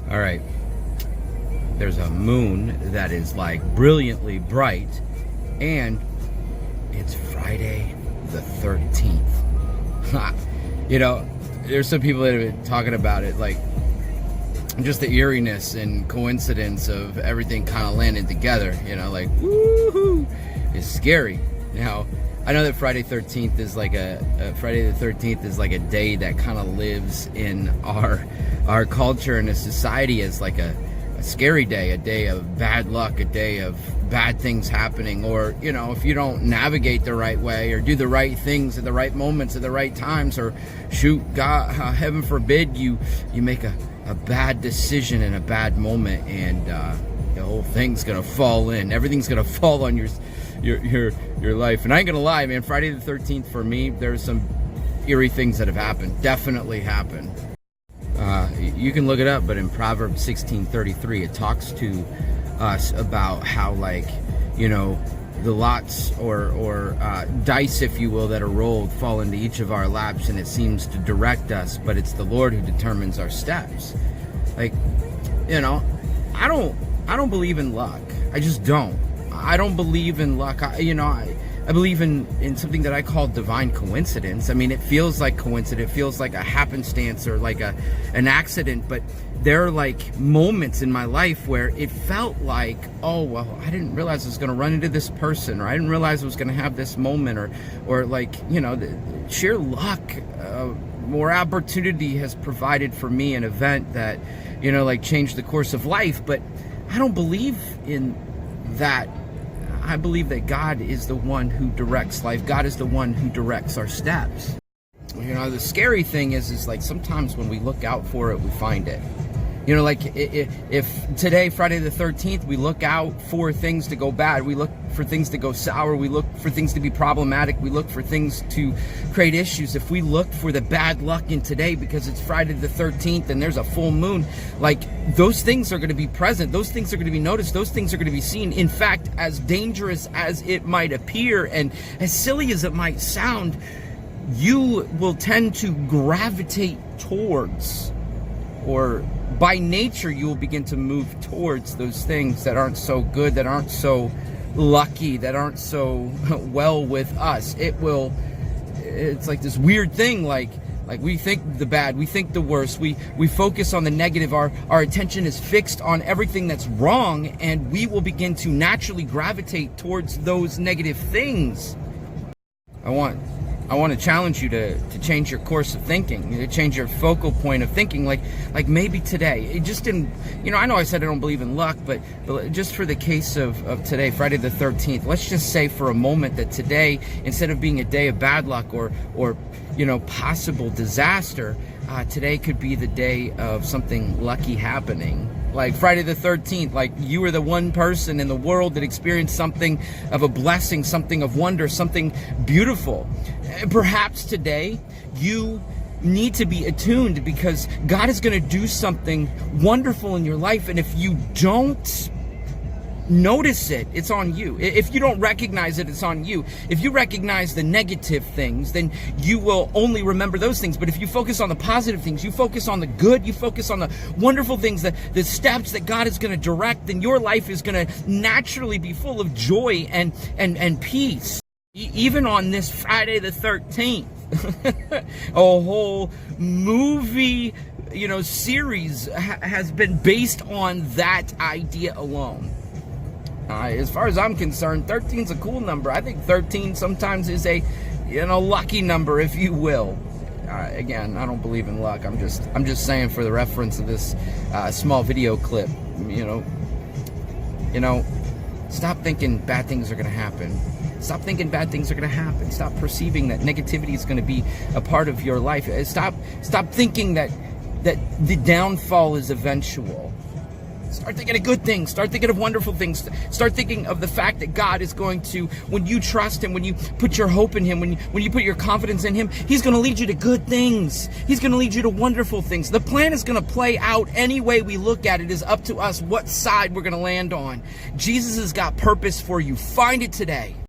All right. There's a moon that is like brilliantly bright, and it's Friday the 13th. You know, there's some people that have been talking about it, like just the eeriness and coincidence of everything kind of landing together, you know, like woohoo, it's scary. Now, I know that Friday the 13th is like a day that kind of lives in our culture and a society as like a scary day, a day of bad luck, a day of bad things happening, or, you know, if you don't navigate the right way or do the right things at the right moments at the right times, or shoot, God, heaven forbid, you make a bad decision in a bad moment, and the whole thing's gonna fall in. Everything's gonna fall on your life. And I ain't gonna lie, man, Friday the 13th for me, there's some eerie things that have happened, definitely happened. You can look it up, but in Proverbs 16:33, it talks to us about how, like, you know, the lots or dice, if you will, that are rolled fall into each of our laps, and it seems to direct us, but it's the Lord who determines our steps. Like, you know, I don't believe in luck. I just don't. I don't believe in luck. I believe in something that I call divine coincidence. I mean, it feels like coincidence. It feels like a happenstance or like an accident, but there are like moments in my life where it felt like, oh, well, I didn't realize I was going to run into this person, or I didn't realize I was going to have this moment, or like, you know, the sheer luck, more opportunity has provided for me an event that, you know, like changed the course of life. But I don't believe in that. I believe that God is the one who directs life. God is the one who directs our steps. You know, the scary thing is like sometimes when we look out for it, we find it. You know, like if today, Friday the 13th, we look out for things to go bad, we look for things to go sour, we look for things to be problematic, we look for things to create issues. If we look for the bad luck in today because it's Friday the 13th and there's a full moon, like those things are going to be present, those things are going to be noticed, those things are going to be seen. In fact, as dangerous as it might appear and as silly as it might sound, you will tend to gravitate towards, or by nature, you will begin to move towards those things that aren't so good, that aren't so lucky, that aren't so well with us. It's like this weird thing, like we think the bad, we think the worst, we focus on the negative, our attention is fixed on everything that's wrong, and we will begin to naturally gravitate towards those negative things. I want to challenge you to change your course of thinking, to change your focal point of thinking. Like maybe today, it just didn't, you know, I know I said I don't believe in luck, but just for the case of today, Friday the 13th, let's just say for a moment that today, instead of being a day of bad luck or you know, possible disaster, today could be the day of something lucky happening. Like Friday the 13th, like you were the one person in the world that experienced something of a blessing, something of wonder, something beautiful. Perhaps today you need to be attuned because God is going to do something wonderful in your life. And if you don't notice it, it's on you. If you don't recognize it, it's on you. If you recognize the negative things, then you will only remember those things. But if you focus on the positive things, you focus on the good, you focus on the wonderful things, the steps that God is going to direct, then your life is going to naturally be full of joy and peace. Even on this Friday the 13th, a whole movie, you know, series has been based on that idea alone. As far as I'm concerned, 13 is a cool number. I think 13 sometimes is a, you know, lucky number, if you will. Again, I don't believe in luck. I'm just saying for the reference of this small video clip, you know, stop thinking bad things are going to happen. Stop thinking bad things are going to happen. Stop perceiving that negativity is going to be a part of your life. Stop thinking that the downfall is eventual. Start thinking of good things. Start thinking of wonderful things. Start thinking of the fact that God is going to, when you trust Him, when you put your hope in Him, when you put your confidence in Him, He's going to lead you to good things. He's going to lead you to wonderful things. The plan is going to play out any way we look at it. It is up to us what side we're going to land on. Jesus has got purpose for you. Find it today.